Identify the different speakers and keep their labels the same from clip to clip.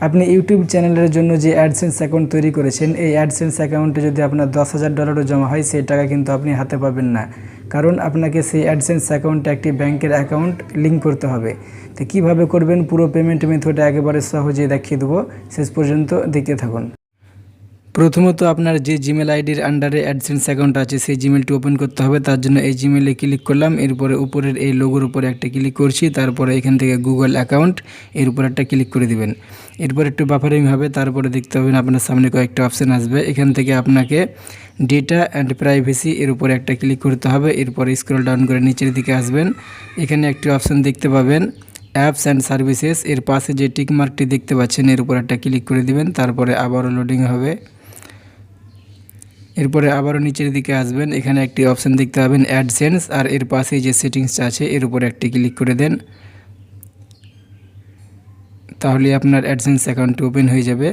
Speaker 1: আপনি ইউটিউব চ্যানেলের জন্য যে অ্যাডসেন্স অ্যাকাউন্ট তৈরি করেছেন, এই অ্যাডসেন্স অ্যাকাউন্টে যদি আপনার $10,000 জমা হয়, সেই টাকা কিন্তু আপনি হাতে পাবেন না, কারণ আপনাকে সেই অ্যাডসেন্স অ্যাকাউন্টে একটি ব্যাংকের অ্যাকাউন্ট লিঙ্ক করতে হবে। তো কীভাবে করবেন, পুরো পেমেন্ট মেথড একেবারে সহজে দেখিয়ে দেবো, শেষ পর্যন্ত দেখতে থাকুন। প্রথমত আপনার যে জিমেল আইডির আন্ডারে অ্যাডসেন্স অ্যাকাউন্ট আছে সেই জিমেলটি ওপেন করতে হবে। তার জন্য এই জিমেলে ক্লিক করলাম, এরপরে উপরের এই লোগোর উপরে একটা ক্লিক করছি, তারপরে এখান থেকে গুগল অ্যাকাউন্ট এর উপর একটা ক্লিক করে দিবেন। এরপর একটু বাফারিং হবে, তারপরে দেখতে পাবেন আপনার সামনে কয়েকটা অপশান আসবে। এখান থেকে আপনাকে ডেটা অ্যান্ড প্রাইভেসি এর উপরে একটা ক্লিক করতে হবে। এরপরে স্ক্রল ডাউন করে নিচের দিকে আসবেন, এখানে একটি অপশান দেখতে পাবেন অ্যাপস অ্যান্ড সার্ভিসেস, এর পাশে যে টিক মার্কটি দেখতে পাচ্ছেন এর উপর একটা ক্লিক করে দিবেন। তারপরে আবারও লোডিং হবে, এরপরে আবারও নিচের দিকে আসবেন, এখানে একটি অপশান দেখতে পাবেন অ্যাডসেন্স, আর এর পাশে যে সেটিংসটা আছে এর উপরে একটি ক্লিক করে দেন, তাহলে আপনার অ্যাডসেন্স অ্যাকাউন্টটি ওপেন হয়ে যাবে।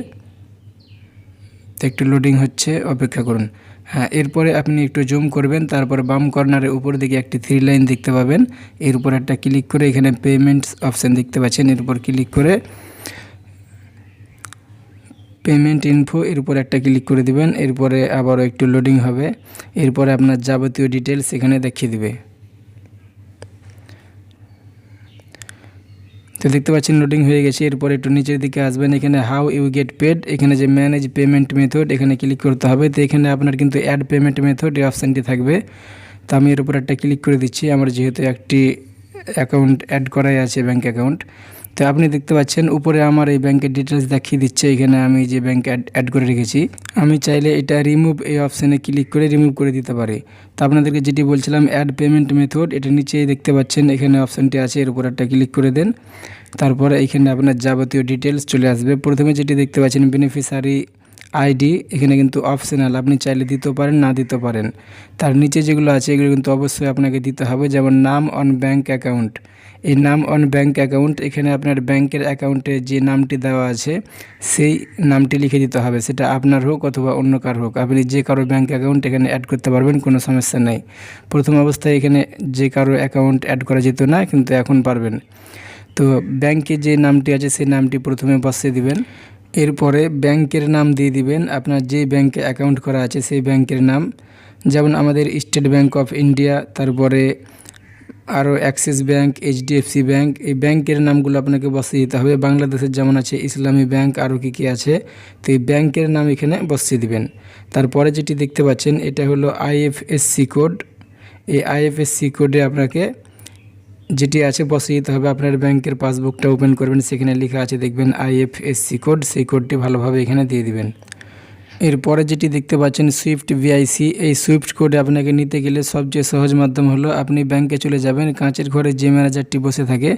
Speaker 1: তো একটু লোডিং হচ্ছে, অপেক্ষা করুন। হ্যাঁ, এরপরে আপনি একটু জুম করবেন, তারপর বাম কর্নারের উপর দিকে একটি 3 লাইন দেখতে পাবেন, এর উপর একটা ক্লিক করে এখানে পেমেন্টস অপশান দেখতে পাচ্ছেন, এর উপর ক্লিক করে পেমেন্ট ইনফো এর উপর একটা ক্লিক করে দিবেন। এরপরে আবারও একটু লোডিং হবে, এরপরে আপনার যাবতীয় ডিটেলস এখানে দেখিয়ে দিবে। তো দেখতে পাচ্ছেন লোডিং হয়ে গেছে। এরপরে একটু নিচের দিকে আসবেন, এখানে হাউ ইউ গেট পেড, এখানে যে ম্যানেজ পেমেন্ট মেথড এখানে ক্লিক করতে হবে। তো এখানে আপনার কিন্তু অ্যাড পেমেন্ট মেথড এই অপশানটি থাকবে। তো আমি এর উপর একটা ক্লিক করে দিচ্ছি, আমার যেহেতু একটি অ্যাকাউন্ট অ্যাড করাই আছে, ব্যাঙ্ক অ্যাকাউন্ট। তো আপনি দেখতে পাচ্ছেন উপরে আমার এই ব্যাংকের ডিটেলস দেখিয়ে দিচ্ছে, এখানে আমি যে ব্যাংক অ্যাড করে রেখেছি। আমি চাইলে এটা রিমুভ এই অপশানে ক্লিক করে রিমুভ করে দিতে পারি। তো আপনাদেরকে যেটি বলছিলাম অ্যাড পেমেন্ট মেথড, এটা নিচেই দেখতে পাচ্ছেন এখানে অপশানটি আছে, এর উপর একটা ক্লিক করে দেন। তারপরে এখানে আপনার যাবতীয় ডিটেলস চলে আসবে। প্রথমে যেটি দেখতে পাচ্ছেন বেনিফিশিয়ারি আইডি, এখানে কিন্তু অপশনাল, আপনি চাইলে দিতেও পারেন, না দিতে পারেন। তার নিচে যেগুলো আছে এগুলো কিন্তু অবশ্যই আপনাকে দিতে হবে, যেমন নাম অন ব্যাঙ্ক অ্যাকাউন্ট। এই নাম অন ব্যাঙ্ক অ্যাকাউন্ট, এখানে আপনার ব্যাংকের অ্যাকাউন্টে যে নামটি দেওয়া আছে সেই নামটি লিখে দিতে হবে, সেটা আপনার হোক অথবা অন্য কার হোক। আপনি যে কারো ব্যাঙ্ক অ্যাকাউন্ট এখানে অ্যাড করতে পারবেন, কোনো সমস্যা নেই। প্রথম অবস্থায় এখানে যে কারো অ্যাকাউন্ট অ্যাড করা যেত না, কিন্তু এখন পারবেন। তো ব্যাংকে যে নামটি আছে সেই নামটি প্রথমে বসিয়ে দিবেন, এরপরে ব্যাংকের নাম দিয়ে দিবেন, আপনার যে ব্যাংকে অ্যাকাউন্ট করা আছে সেই ব্যাংকের নাম, যেমন আমাদের স্টেট ব্যাংক অফ ইন্ডিয়া, তারপরে আরও অ্যাক্সিস ব্যাংক, এইচডিএফসি ব্যাংক, এই ব্যাংকের নামগুলো আপনাকে বসিয়ে দিতে হবে। বাংলাদেশের যেমন আছে ইসলামী ব্যাংক, আরও কী আছে, তো এই ব্যাংকের নাম এখানে বসিয়ে দিবেন। তারপরে যেটি দেখতে পাচ্ছেন এটা হলো আইএফএসসি কোড, এই আইএফএসসি কোডে আপনাকে যেটি আছে বসিয়ে দিতে হবে। আপনার ব্যাংকের পাসবুকটা ওপেন করবেন, সেখানে লেখা আছে দেখবেন আইএফএসসি কোড, সেই কোডটি ভালোভাবে এখানে দিয়ে দিবেন। এরপরে যেটি দেখতে পাচ্ছেন সুইফট ভিআইসি, এই সুইফট কোডে আপনাকে নিতে গেলে সবচেয়ে সহজ মাধ্যম হলো আপনি ব্যাংকে চলে যাবেন, কাঁচের ঘরে যে ম্যানেজারটি বসে থাকে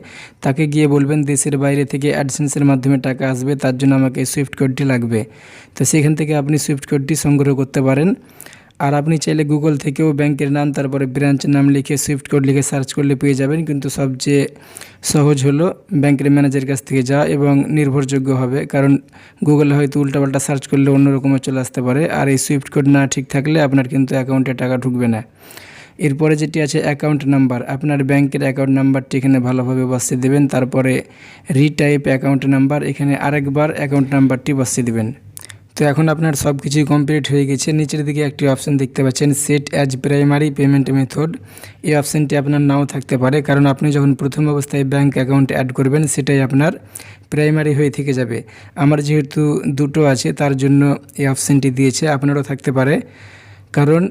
Speaker 1: তাকে গিয়ে বলবেন দেশের বাইরে থেকে অ্যাডসেন্সের মাধ্যমে টাকা আসবে, তার জন্য আমাকে সুইফট কোডটি লাগবে। তো সেখান থেকে আপনি সুইফট কোডটি সংগ্রহ করতে পারেন। আর আপনি চাইলে গুগল থেকেও ব্যাংকের নাম তারপরে ব্রাঞ্চের নাম লিখে সুইফট কোড লিখে সার্চ করলে পেয়ে যাবেন, কিন্তু সবচেয়ে সহজ হলো ব্যাংকের ম্যানেজারের কাছ থেকে যাওয়া এবং নির্ভরযোগ্য হবে, কারণ গুগলে হয়তো উল্টাপাল্টা সার্চ করলে অন্য রকমের চলে আসতে পারে, আর এই সুইফট কোড না ঠিক থাকলে আপনার কিন্তু অ্যাকাউন্টে টাকা ঢুকবে না। এরপরে যেটি আছে অ্যাকাউন্ট নাম্বার, আপনার ব্যাংকের অ্যাকাউন্ট নাম্বারটি এখানে ভালোভাবে বসিয়ে দেবেন। তারপরে রিটাইপ অ্যাকাউন্ট নাম্বার, এখানে আরেকবার অ্যাকাউন্ট নাম্বারটি বসিয়ে দেবেন। তো এখন আপনার সব কিছুই কমপ্লিট হয়ে গেছে। নিচের দিকে একটি অপশান দেখতে পাচ্ছেন set as primary payment method, এই অপশানটি আপনার নাও থাকতে পারে, কারণ আপনি যখন প্রথম অবস্থায় ব্যাংক অ্যাকাউন্ট অ্যাড করবেন সেটাই আপনার প্রাইমারি হয়ে থেকে যাবে। আমার যেহেতু দুটো আছে তার জন্য এই অপশানটি দিয়েছে, আপনারও থাকতে পারে, কারণ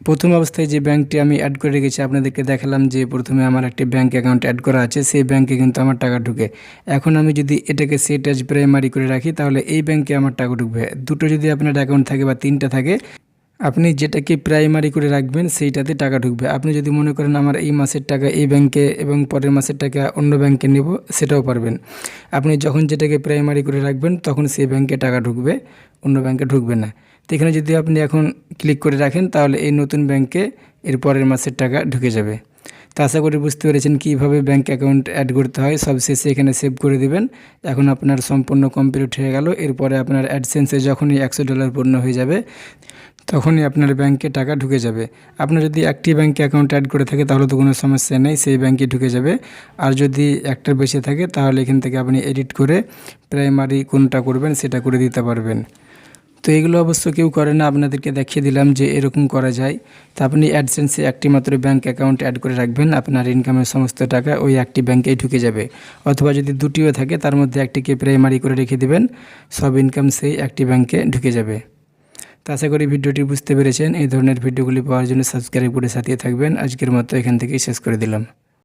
Speaker 1: প্রথম অবস্থায় যে ব্যাংকটি আমি অ্যাড করে রেখেছি আপনাদেরকে দেখালাম যে প্রথমে আমার একটি ব্যাংক অ্যাকাউন্ট অ্যাড করা আছে, সেই ব্যাংকে কিন্তু আমার টাকা ঢুকে। এখন আমি যদি এটাকে সেট অ্যাজ প্রাইমারি করে রাখি তাহলে এই ব্যাংকে আমার টাকা ঢুকবে। দুটো যদি আপনার অ্যাকাউন্ট থাকে বা তিনটা থাকে, আপনি যেটাকে প্রাইমারি করে রাখবেন সেইটাতে টাকা ঢুকবে। আপনি যদি মনে করেন আমার এই মাসের টাকা এই ব্যাংকে এবং পরের মাসের টাকা অন্য ব্যাংকে নেব, সেটাও পারবেন। আপনি যখন যেটাকে প্রাইমারি করে রাখবেন তখন সেই ব্যাংকে টাকা ঢুকবে, অন্য ব্যাংকে ঢুকবে না। তো এখানে যদি আপনি এখন ক্লিক করে রাখেন তাহলে এই নতুন ব্যাংকে এর পরের মাসের টাকা ঢুকে যাবে। তো আশা করি বুঝতে পেরেছেন কীভাবে ব্যাংক অ্যাকাউন্ট অ্যাড করতে হয়। সব শেষে এখানে সেভ করে দিবেন। এখন আপনার সম্পূর্ণ কমপ্লিট হয়ে গেল। এরপরে আপনার অ্যাডসেন্সে যখনই $100 পূর্ণ হয়ে যাবে তখনই আপনার ব্যাংকে টাকা ঢুকে যাবে। আপনার যদি একটি ব্যাংকে অ্যাকাউন্ট অ্যাড করে থাকে তাহলে তো কোনো সমস্যা নেই, সেই ব্যাংকে ঢুকে যাবে। আর যদি একটার বেশি থাকে তাহলে এখান থেকে আপনি এডিট করে প্রাইমারি কোনটা করবেন সেটা করে দিতে পারবেন। তো এগুলো অবশ্য কেউ করে না, আপনাদেরকে দেখিয়ে দিলাম যে এরকম করা যায়। তো আপনি অ্যাডসেন্সে একটি মাত্র ব্যাংক অ্যাকাউন্ট অ্যাড করে রাখবেন, আপনার ইনকামের সমস্ত টাকা ওই একটি ব্যাংকেই ঢুকে যাবে। অথবা যদি দুটিও থাকে তার মধ্যে একটিকে প্রাইমারি করে রেখে দেবেন, সব ইনকাম সেই একটি ব্যাংকে ঢুকে যাবে। তো আশা করি ভিডিওটি বুঝতে পেরেছেন। এই ধরনের ভিডিওগুলি পাওয়ার জন্য সাবস্ক্রাইব করে সাথে থাকবেন। আজকের মতো এখান থেকেই শেষ করে দিলাম।